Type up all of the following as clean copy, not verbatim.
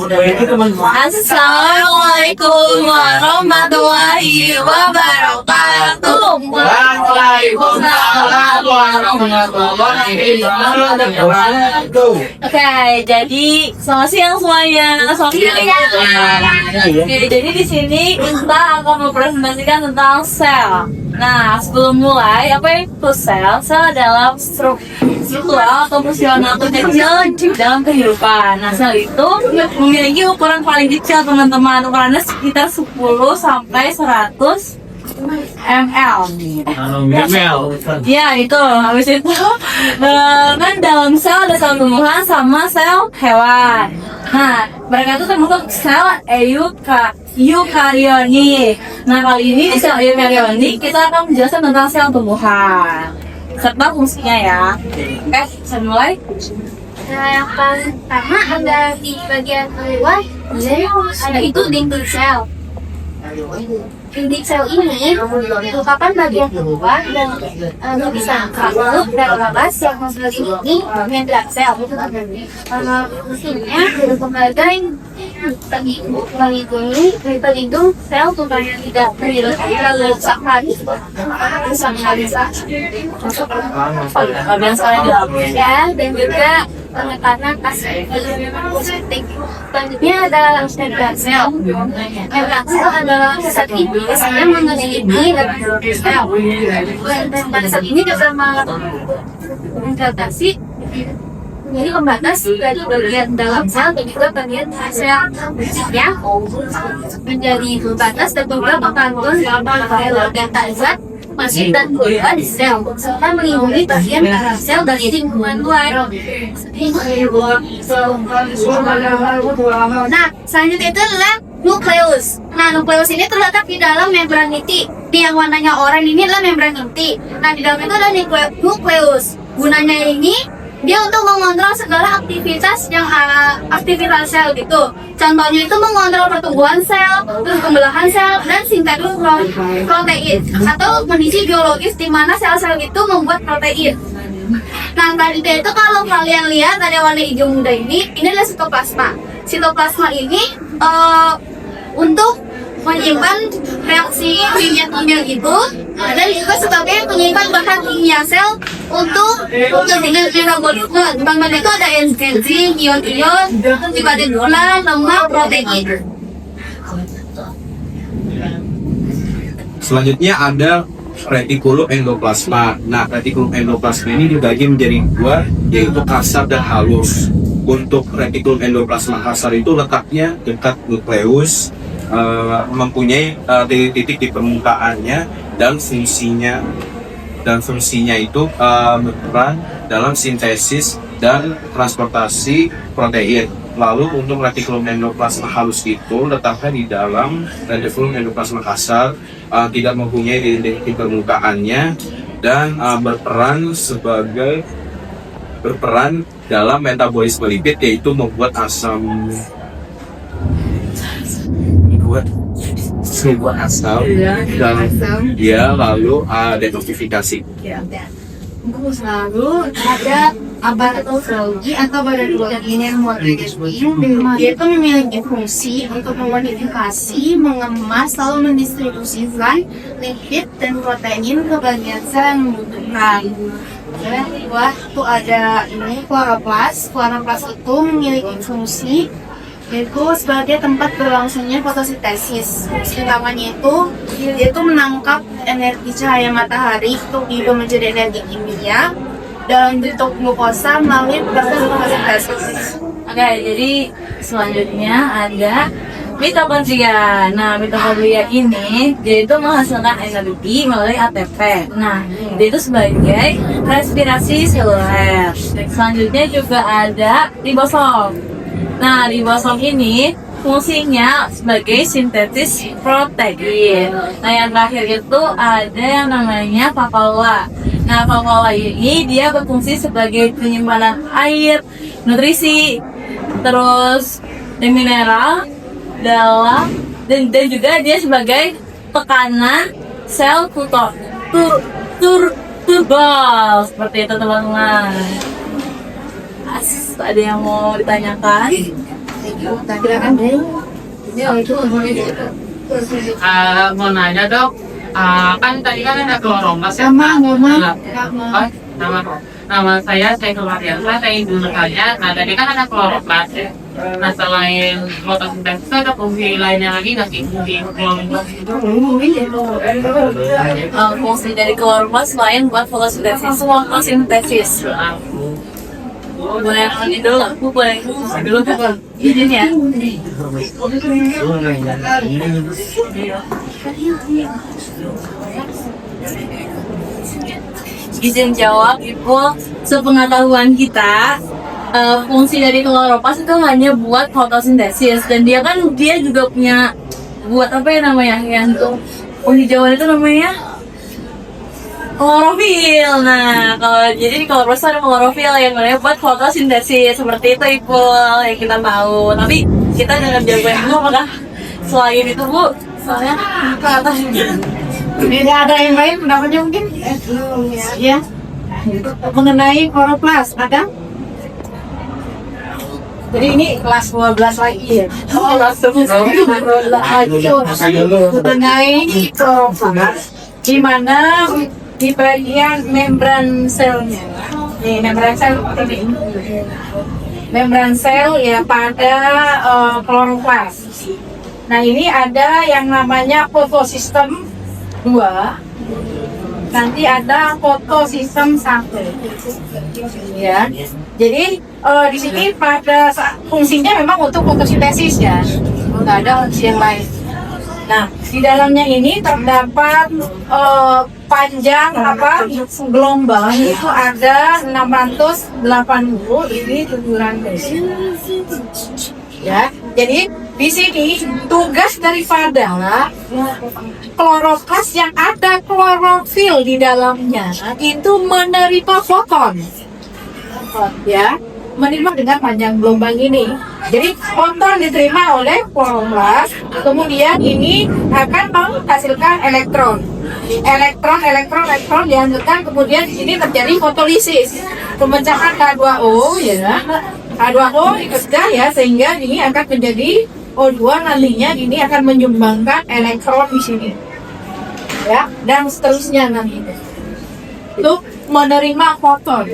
Assalamualaikum warahmatullahi wabarakatuh. Waalaikumsalam warahmatullahi wabarakatuh. Oke, jadi selamat siang semuanya. Selamat siang. Oke, jadi di sini kita akan mempresentasikan tentang sel. Nah, sebelum mulai, apa itu sel? Sel adalah struktural atau fungsional kecil di dalam kehidupan. Nah, sel itu memiliki ukuran paling kecil, teman-teman. Ukurannya sekitar 10 sampai 100 ml. Ya, itu. Habis itu, kan dalam sel ada sel tumbuhan sama sel hewan. Nah, mereka itu termasuk sel eukaryotik. Nah, kali ini di sel eukaryotik kita akan menjelaskan tentang sel tumbuhan serta fungsinya ya. Oke, bisa mulai. Nah, yang paling pertama ada di bagian luar, ada itu dinding sel. Dinding sel ini merupakan bagian luar dan bisa kaku dan labas yang mengelilingi membran sel. Fungsinya sebagai pelindung sel supaya tidak merusak ya, dan juga penekanan positif. Selanjutnya ada membran sel. Membran sel adalah zat iblis yang mengelilingi sel. Dan pada saat ini juga mengatasi menjadi pembatas dari bagian dalam sel dan juga bagian sel ya, menjadi pembatas dan juga mengandung data zat masuk dan keluar di sel serta melindungi bagian dalam sel dari lingkungan luar. Nah, selanjutnya itu adalah nukleus. Nah, nukleus ini terletak di dalam membran inti. Yang warnanya oranye ini adalah membran inti. Nah, di dalam itu ada nukleus. Gunanya ini dia untuk mengontrol segala aktivitas aktivitas sel gitu. Contohnya itu mengontrol pertumbuhan sel, terus pembelahan sel, dan sintesis protein atau kondisi biologis di mana sel-sel itu membuat protein. Nah, tadi itu kalau kalian lihat ada warna hijau muda ini adalah sitoplasma. Sitoplasma ini untuk menyimpan reaksi kimia itu, dan juga sebagai penyimpan bahan kimia sel untuk metabolisme. Bahan itu ada enzim, ion-ion, juga ada gula, lemak, protein. Selanjutnya ada retikulum endoplasma. Nah, retikulum endoplasma ini dibagi menjadi dua, yaitu kasar dan halus. Untuk retikulum endoplasma kasar itu letaknya dekat nukleus, mempunyai titik-titik di permukaannya, dan fungsinya itu berperan dalam sintesis dan transportasi protein. Lalu untuk retikulum endoplasma halus itu letaknya di dalam retikulum endoplasma kasar, tidak mempunyai titik di permukaannya, dan berperan dalam metabolisme lipid, yaitu membuat asam dan ya, lalu detoksifikasi. Lalu ada abaratologi atau baratologi yang yaitu memiliki fungsi untuk memodifikasi, mengemas, lalu mendistribusikan lipid dan protein ke bagian sel yang membutuhkan. Yang kedua itu ada ini kloroplas. Kloroplas itu memiliki fungsi yaitu sebagai tempat berlangsungnya fotosintesis. Fungsi utamanya itu menangkap energi cahaya matahari untuk diubah menjadi energi kimia dalam bentuk glukosa melalui proses fotosintesis. Oke, jadi selanjutnya ada mitokondria. Nah, mitokondria ini dia itu menghasilkan energi melalui ATP. Nah, dia itu sebagai respirasi seluler. Selanjutnya juga ada ribosom. Nah, ribosom ini fungsinya sebagai sintetis protein. Nah, yang terakhir itu ada yang namanya vakuola. Nah, vakuola ini dia berfungsi sebagai penyimpanan air, nutrisi, terus mineral dalam, dan juga dia sebagai tekanan sel turbal seperti itu, teman-teman. Ada yang mau ditanyakan? Silakan deh. Mau nanya dok, kan tadi kan ada kloromas ya? Nama saya Mariansa, saya Ibu Nurhaya. Nah tadi kan ada kloromas ya. Nah selain fotosintesis ada fungsi lainnya lagi nggak sih? Fungsi dari kloromas selain buat fotosintesis. Fotosintesis. Boleh ini dulu, aku boleh dulu kan? Izin ya. Izin jawab, Ibu. Sepengetahuan kita, fungsi dari kloroplast itu hanya buat fotosintesis, dan dia juga punya buat apa ya namanya, yang penghijauan itu namanya klorofil. Nah, jadi di kloroplast ada klorofil yang namanya buat fotosintesis, seperti itu Ibu yang kita tahu. Tapi kita jangan jawaban dulu apakah selain itu Bu, soalnya ke atas. Tidak ada yang lain pendapatnya mungkin? Ya. Mengenai kloroplast ada? Jadi ini kelas 12 lagi ya. Kelas 12. Mengenai kloroplast, di mana di bagian membran selnya. Nih, membran sel seperti ini. Membran sel ya pada kloroplast. Nah, ini ada yang namanya fotosistem 2, nanti ada fotosistem 1 ya. Jadi di sini pada fungsinya memang untuk fotosintesis ya, nggak ada fungsi yang lain. Nah, di dalamnya ini terdapat panjang gelombang itu ada 680, ini 700 ya. Jadi di sini tugas daripada kloroplast yang ada klorofil di dalamnya itu menerima foton, ya, menerima dengan panjang gelombang ini. Jadi foton diterima oleh kloroplast, kemudian ini akan menghasilkan elektron dihasilkan, kemudian di sini terjadi fotolisis, pemecahan H2O ya. H2O dipecah ya, sehingga ini akan menjadi O2, nantinya ini akan menyumbangkan elektron di sini ya, dan seterusnya nanti itu menerima foton.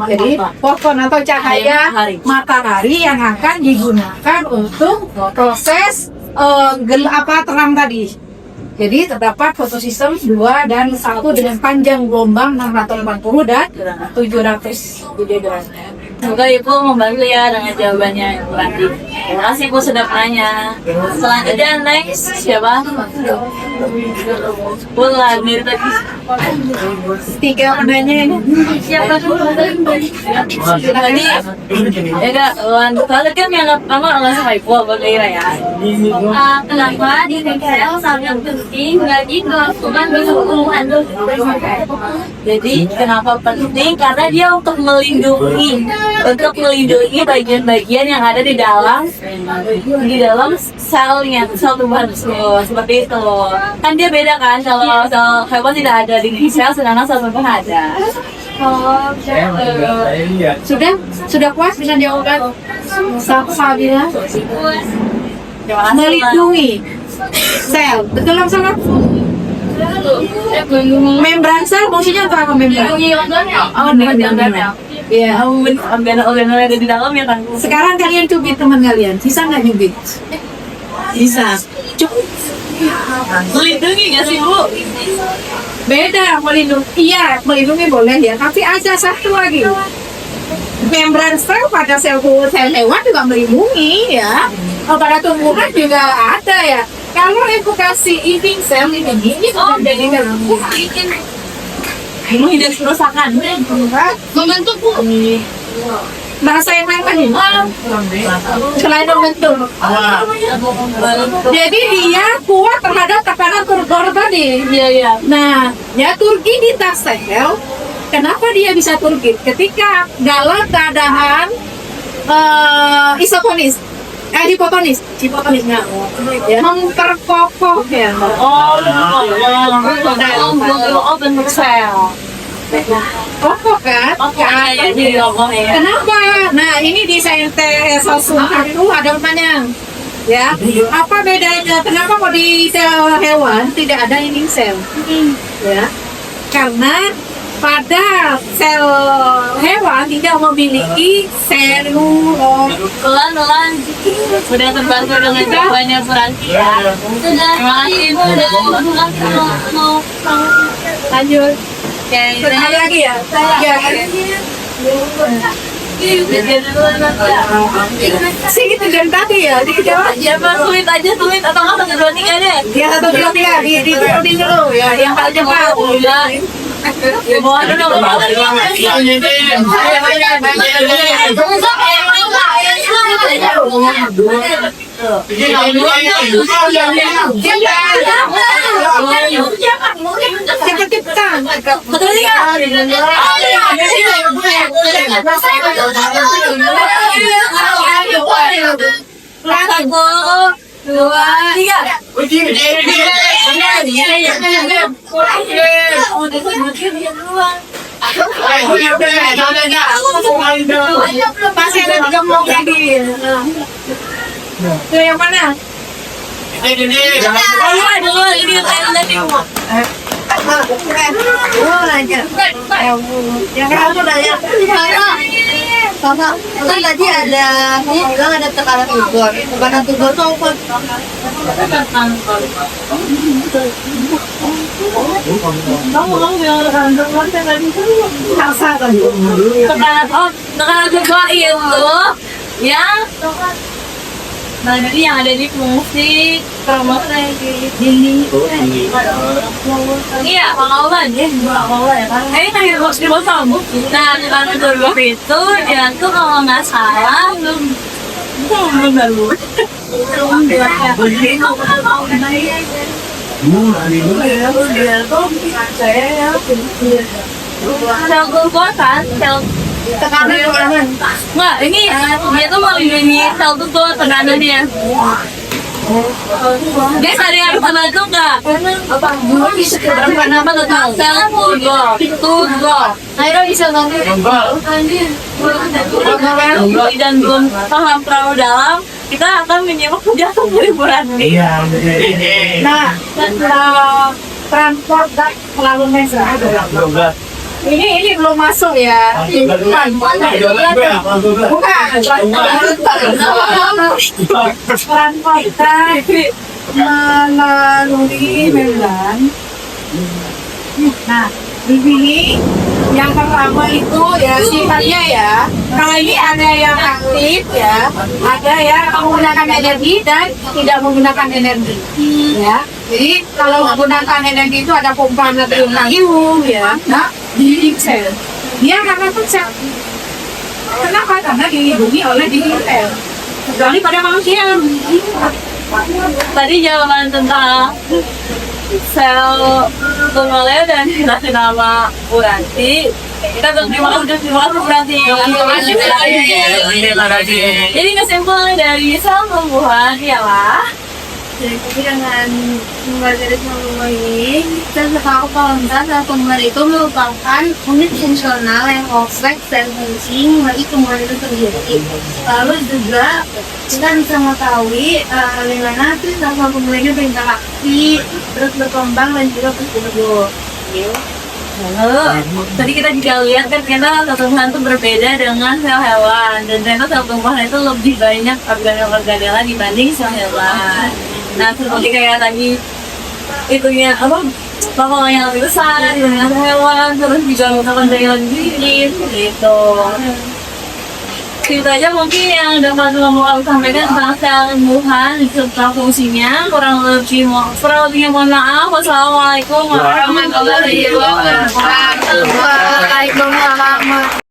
Jadi foton atau cahaya matahari yang akan digunakan untuk proses terang tadi. Jadi terdapat fotosistem 2 dan 1 dengan panjang gelombang 680 dan 700 gigagram. Semoga Ibu membantu ya dengan jawabannya nanti. Terima kasih Bu sudah nanya. Selanjutnya next siapa? Bulan dari tadi. 3 penanya ini. Siapa tuh? Tadi ya kak, kalau kan yang pertama langsung Ibu bagaimana ya? Kenapa di PKL sangat penting bagi kelangsungan pertumbuhan? Jadi kenapa penting? Karena dia untuk melindungi bagian-bagian yang ada di dalam selnya, sel tumbuhan tersebut, seperti itu. Kan dia beda kan, kalau sel hewan tidak ada di sel, sedangkan sel tumbuhan ada. Sudah puas dengan jawaban Sabina? Melindungi sel, betul langsung membran sel fungsinya apa membran? Organel. Ya. Organel yang ada di dalam ya kan. Sekarang kalian cubit teman kalian, bisa nggak cubit? Bisa. Melindungi nggak sih Bu? Beda melindungi. Iya, melindungi boleh ya. Tapi ada satu lagi. Membran sel pada sel hewan juga melindungi ya. Pada tumbuhan juga ada ya. Kalau evokasi living cell ini jadi Menghindari kerusakan. Membentuk Bu. bahasa yang lain lagi selain membentuk. Jadi dia kuat terhadap tekanan turgor tadi. Iya. Nah, ya turgiditas sel. Kenapa dia bisa turgid? Ketika dalam keadaan isotonis, dipotonis, ya, memperkokoh ya. Bentuk sel. kokoh kan? Pokoknya jadi kokoh ya. Kenapa? Nah, ini di sel sungkap itu ada apanya? Ya, apa bedanya? Kenapa kok di sel hewan tidak ada ini sel? Ya, karena pada sel hewan tidak memiliki selulose. Pelan-pelan udah terbantu dengan jawabannya Suranti ya. Terima kasih mau Lanjut. kayak Ada lagi ya? Ya. Sih gitu dari tadi ya, dijawab. Siapa sulit aja sulit atau nggak 1, 2, 3 deh. Ya 1, 2, 3 di dulu ya, yang paling cepat. Ya bawa dulu Cepat-cepat. betul ya. Satu, 2, 3. Masih ada 3 mau lagi. Itu yang mana? Dulu ini yang tadi mau. Oh, lanjut. Yang kamu nanya. Kakak, kan tadi ada kamu bilang ada tekanan tubur. Tekanan tubur tuh apa? Kamu bilang tekanan tubur tadi rasa tadi. Tekanan tubur itu yang yang ada di fungsi promosi dinding. Iya, pengawalan ya, pengawalan ya kan. Ini kan harus dipotong. Nah, tekanan tubur itu dia tuh kalau nggak salah belum baru. Sel tubur kan, sel Tekanan tubur. nggak, ini dia tuh melindungi sel tubur tekanannya. Guys, ada yang bisa bantu nggak? Kenapa tentang sel tubur? Ayo bisa bantu. Dan belum paham terlalu dalam, kita akan menyimak penjelasan dari Bu Ranti. Nah, transport dan melalui mesra. Ini belum masuk ya. Bukan. Transportasi melalui membran. Nah, di sini yang pertama itu ya sifatnya ya. Kalau ini ada yang aktif ya, ada yang menggunakan energi dan tidak menggunakan energi. Ya. Jadi kalau menggunakan energi itu ada pompa natrium ya. Nah, di sel. Dia karena itu sel. Kenapa? Karena dilindungi oleh dinding sel. Kecuali pada manusia. Tadi jawaban tentang sel tumornya dan dikasih nama Bu Ranti. Kita terima kasih Bu Ranti. Jadi kesimpulan dari sel tumbuhan ialah Jadi dengan mempelajari sel tumor ini, sel kontak sel tumor itu merupakan unit fungsional yang kompleks dan penting bagi tumor itu terjadi. Lalu juga kita bisa mengetahui bagaimana sel tumor ini berinteraksi, terus berkembang dan juga bertumbuh. lalu tadi kita juga lihat kan ternyata sel tumbuhan itu berbeda dengan sel hewan, dan ternyata sel tumbuhan itu lebih banyak organel-organelnya dibanding sel hewan. Nah, seperti kayak tadi itunya apa, lapangannya lebih besar dibanding sel hewan, terus juga menggunakan daya lebih gitu. Itu aja mungkin yang dapat aku sampaikan tentang sel tumbuhan serta fungsinya. Kurang lebihnya mohon maaf. Wassalamualaikum warahmatullahi wabarakatuh. Waalaikumsalam.